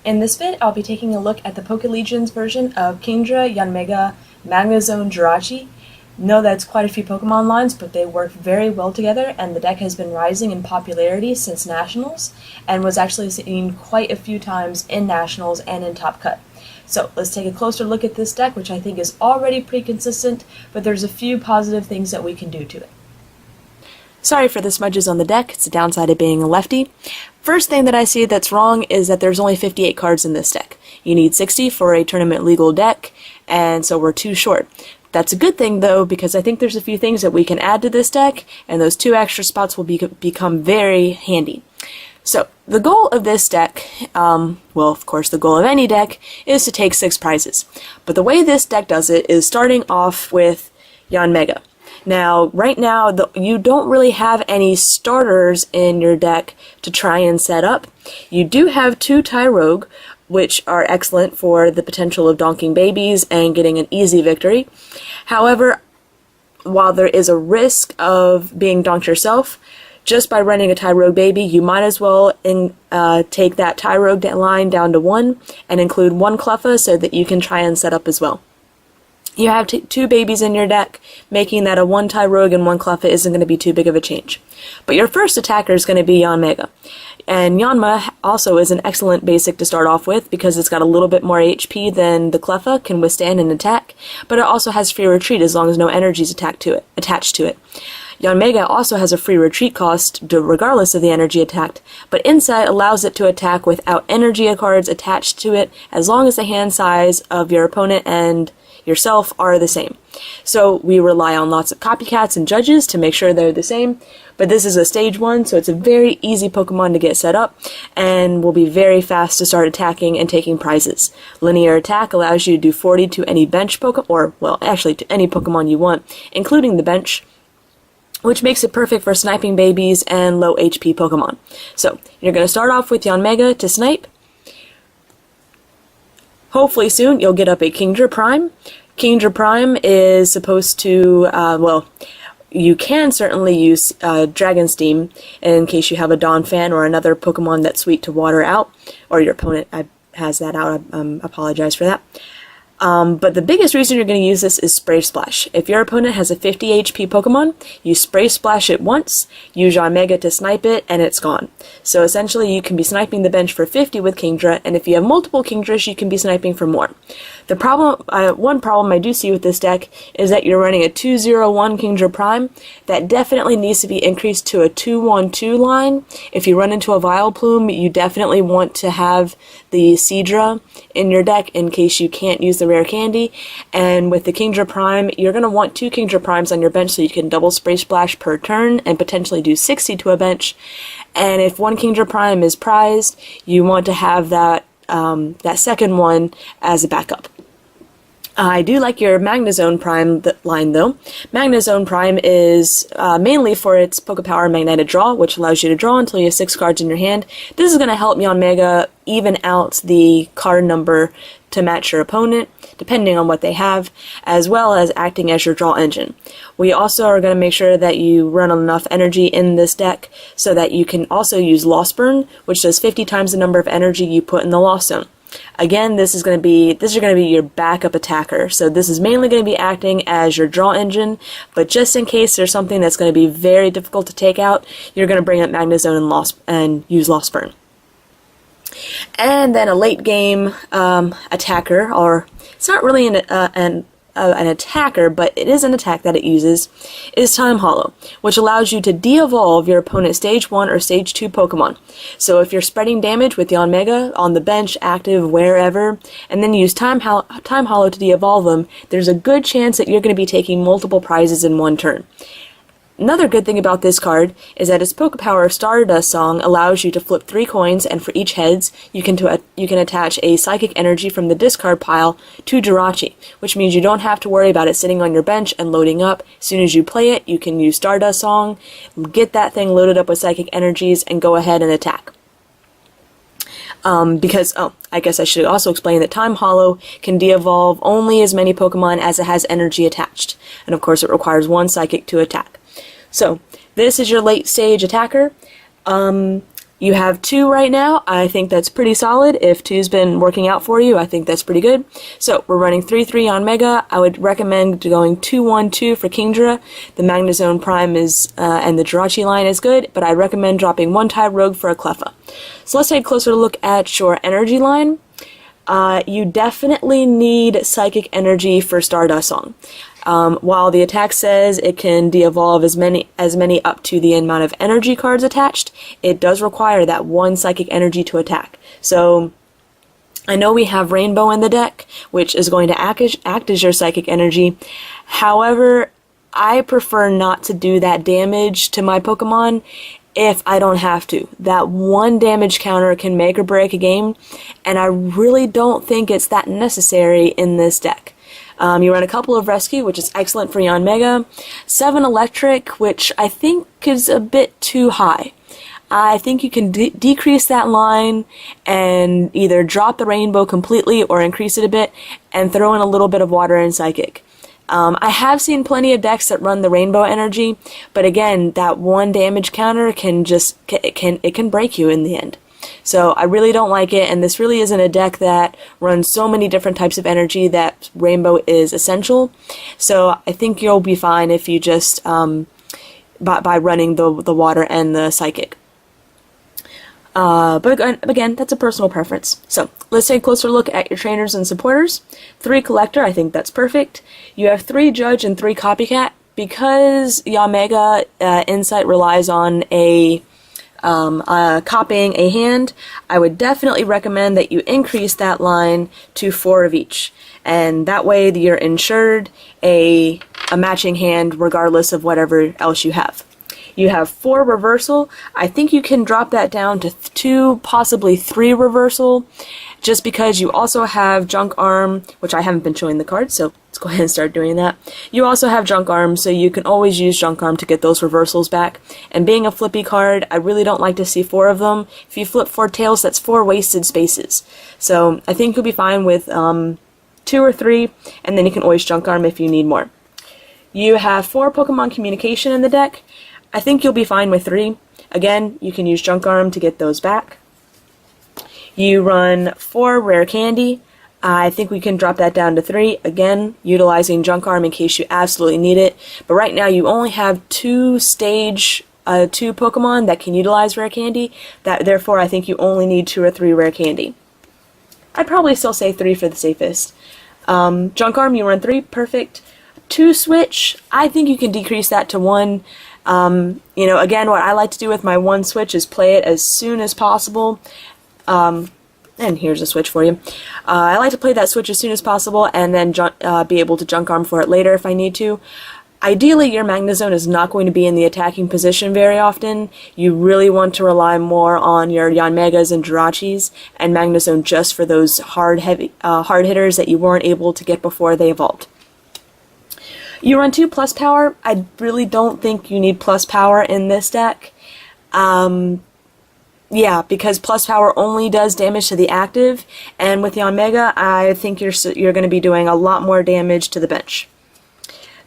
In this vid, I'll be taking a look at the PokeLegion's version of Kingdra, Yanmega, Magnezone Jirachi. Know that's quite a few Pokemon lines, but they work very well together, and the deck has been rising in popularity since Nationals, and was actually seen quite a few times in Nationals and in Top Cut. So let's take a closer look at this deck, which I think is already pretty consistent, but there's a few positive things that we can do to it. Sorry for the smudges on the deck, it's the downside of being a lefty. First thing that I see that's wrong is that there's only 58 cards in this deck. You need 60 for a tournament legal deck, and so we're too short. That's a good thing though, because I think there's a few things that we can add to this deck, and those 2 extra spots will become very handy. So, the goal of this deck, well, of course the goal of any deck, is to take 6 prizes. But the way this deck does it is starting off with Yanmega. Now, right now, you don't really have any starters in your deck to try and set up. You do have 2 Tyrogue, which are excellent for the potential of donking babies and getting an easy victory. However, while there is a risk of being donked yourself, just by running a Tyrogue baby, you might as well take that Tyrogue line down to 1 and include 1 Cleffa so that you can try and set up as well. You have 2 babies in your deck, making that a 1 Tyrogue and 1 Cleffa isn't going to be too big of a change. But your first attacker is going to be Yanmega. And Yanma also is an excellent basic to start off with because it's got a little bit more HP than the Cleffa can withstand an attack, but it also has free retreat as long as no energy is attached to it. Yanmega also has a free retreat cost regardless of the energy attacked, but Insight allows it to attack without energy cards attached to it as long as the hand size of your opponent and yourself are the same. So we rely on lots of copycats and judges to make sure they're the same, but this is a stage 1, so it's a very easy Pokemon to get set up, and will be very fast to start attacking and taking prizes. Linear attack allows you to do 40 to any bench Pokemon, or, well, actually to any Pokemon you want, including the bench, which makes it perfect for sniping babies and low HP Pokemon. So, you're going to start off with Yanmega to snipe. Hopefully soon you'll get up a Kingdra Prime. Kingdra Prime is supposed to, well, you can certainly use Dragon Steam in case you have a Donphan or another Pokemon that's sweet to water out, or your opponent has that out. I apologize for that. But the biggest reason you're going to use this is Spray Splash. If your opponent has a 50 HP Pokemon, you Spray Splash it once, use Yanmega to snipe it, and it's gone. So essentially you can be sniping the bench for 50 with Kingdra, and if you have multiple Kingdras, you can be sniping for more. The problem, one problem I do see with this deck is that you're running a 2-0-1 Kingdra Prime. That definitely needs to be increased to a 2-1-2 line. If you run into a Vileplume, you definitely want to have the Seadra in your deck in case you can't use the rare candy. And with the Kingdra Prime, you're going to want 2 Kingdra Primes on your bench so you can double Spray Splash per turn and potentially do 60 to a bench. And if 1 Kingdra Prime is prized, you want to have that second one as a backup. I do like your Magnezone Prime line though. Magnezone Prime is mainly for its Pokepower Magnetic Draw, which allows you to draw until you have 6 cards in your hand. This is going to help Yanmega even out the card number to match your opponent, depending on what they have, as well as acting as your draw engine. We also are going to make sure that you run enough energy in this deck so that you can also use Lost Burn, which does 50 times the number of energy you put in the Lost Zone. Again, this is going to be your backup attacker, so this is mainly going to be acting as your draw engine, but just in case there's something that's going to be very difficult to take out, you're going to bring up Magnezone and use Lost Burn. And then a late game attacker, or it's not really an attacker, but it is an attack that it uses, is Time Hollow, which allows you to de-evolve your opponent's Stage 1 or Stage 2 Pokemon. So if you're spreading damage with Yanmega on the bench, active, wherever, and then use Time Hollow to de-evolve them, there's a good chance that you're going to be taking multiple prizes in one turn. Another good thing about this card is that its Pokepower Stardust Song allows you to flip 3 coins, and for each heads, you can attach a Psychic Energy from the discard pile to Jirachi, which means you don't have to worry about it sitting on your bench and loading up. As soon as you play it, you can use Stardust Song, get that thing loaded up with Psychic Energies, and go ahead and attack. I guess I should also explain that Time Hollow can de-evolve only as many Pokemon as it has energy attached, and of course it requires 1 Psychic to attack. So, this is your late stage attacker. You have 2 right now. I think that's pretty solid. If 2's been working out for you, I think that's pretty good. So we're running 3-3 on Mega. I would recommend going 2-1-2 for Kingdra. The Magnezone Prime is, and the Jirachi line is good, but I recommend dropping 1 Type Rogue for a Cleffa. So let's take a closer look at your energy line. You definitely need Psychic Energy for Stardust Song. While the attack says it can de-evolve as many up to the amount of energy cards attached, it does require that 1 Psychic Energy to attack. So I know we have Rainbow in the deck, which is going to act as your Psychic Energy. However, I prefer not to do that damage to my Pokemon if I don't have to. That 1 damage counter can make or break a game, and I really don't think it's that necessary in this deck. You run a couple of Rescue, which is excellent for Yanmega. 7 Electric, which I think is a bit too high. I think you can decrease that line and either drop the Rainbow completely or increase it a bit and throw in a little bit of Water and Psychic. I have seen plenty of decks that run the Rainbow energy, but again, that 1 damage counter can break you in the end. So I really don't like it, and this really isn't a deck that runs so many different types of energy that Rainbow is essential. So I think you'll be fine if you just by running the Water and the Psychic. But again, that's a personal preference. So let's take a closer look at your trainers and supporters. 3 Collector, I think that's perfect. You have 3 Judge and 3 Copycat. Because Yanmega Insight relies on copying a hand, I would definitely recommend that you increase that line to 4 of each. And that way you're ensured a matching hand regardless of whatever else you have. You have 4 Reversal. I think you can drop that down to 2, possibly 3 Reversal, just because you also have Junk Arm, which I haven't been showing the cards, so let's go ahead and start doing that. You also have Junk Arm, so you can always use Junk Arm to get those reversals back. And being a flippy card, I really don't like to see 4 of them. If you flip 4 tails, that's 4 wasted spaces. So I think you'll be fine with 2 or 3, and then you can always Junk Arm if you need more. You have 4 Pokemon Communication in the deck. I think you'll be fine with 3. Again, you can use Junk Arm to get those back. You run 4 Rare Candy. I think we can drop that down to 3. Again, utilizing Junk Arm in case you absolutely need it. But right now you only have 2 stage 2 Pokemon that can utilize Rare Candy. Therefore, I think you only need 2 or 3 Rare Candy. I'd probably still say 3 for the safest. Junk Arm, you run 3. Perfect. 2 Switch. I think you can decrease that to 1. You know, again, what I like to do with my 1 Switch is play it as soon as possible. And here's a switch for you. I like to play that switch as soon as possible and then be able to Junk Arm for it later if I need to. Ideally, your Magnezone is not going to be in the attacking position very often. You really want to rely more on your Yanmegas and Jirachis and Magnezone just for those hard hitters that you weren't able to get before they evolved. You run 2 Plus Power. I really don't think you need Plus Power in this deck. Yeah, because Plus Power only does damage to the active, and with Yanmega, I think you're going to be doing a lot more damage to the bench.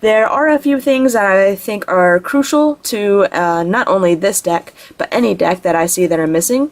There are a few things that I think are crucial to not only this deck, but any deck that I see that are missing.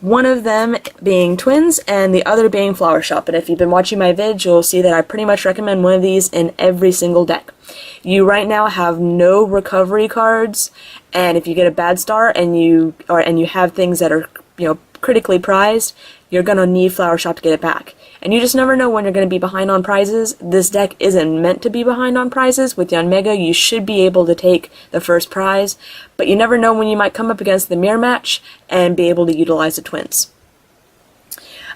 One of them being Twins, and the other being Flower Shop. And if you've been watching my vids, you'll see that I pretty much recommend one of these in every single deck. You right now have no recovery cards, and if you get a bad start and you have things that are, you know, critically prized, you're gonna need Flower Shop to get it back. And you just never know when you're going to be behind on prizes. This deck isn't meant to be behind on prizes. With Yanmega, you should be able to take the first prize, but you never know when you might come up against the mirror match and be able to utilize the Twins.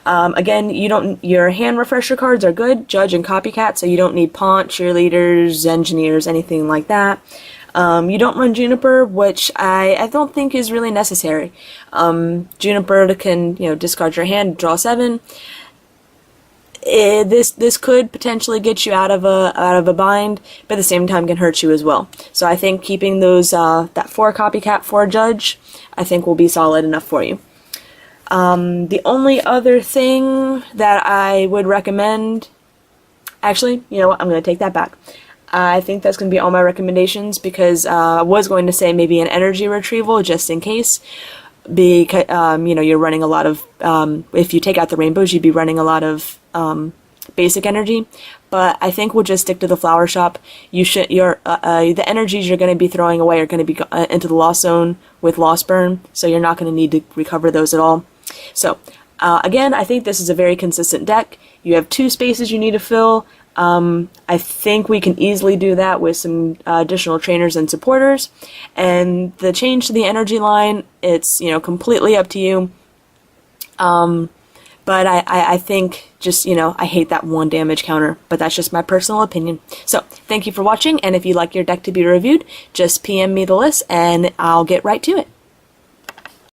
Again, your hand refresher cards are good, Judge and Copycat, so you don't need Pont, Cheerleaders, Engineers, anything like that. You don't run Juniper, which I don't think is really necessary. Juniper can, you know, discard your hand, draw 7. This could potentially get you out of a bind, but at the same time can hurt you as well. So I think keeping those that 4 Copycat, 4 Judge, I think will be solid enough for you. The only other thing that I would recommend, actually, you know what, I'm going to take that back. I think that's going to be all my recommendations because I was going to say maybe an energy retrieval just in case. you know, you're running a lot of, if you take out the rainbows, you'd be running a lot of basic energy. But I think we'll just stick to the flower shop. The energies you're going to be throwing away are going to be into the lost zone with lost burn, so you're not going to need to recover those at all. So again, I think this is a very consistent deck. You have 2 spaces you need to fill. I think we can easily do that with some additional trainers and supporters. And the change to the energy line, it's, you know, completely up to you. But I think just, you know, I hate that 1 damage counter, but that's just my personal opinion. So thank you for watching, and if you'd like your deck to be reviewed, just PM me the list and I'll get right to it.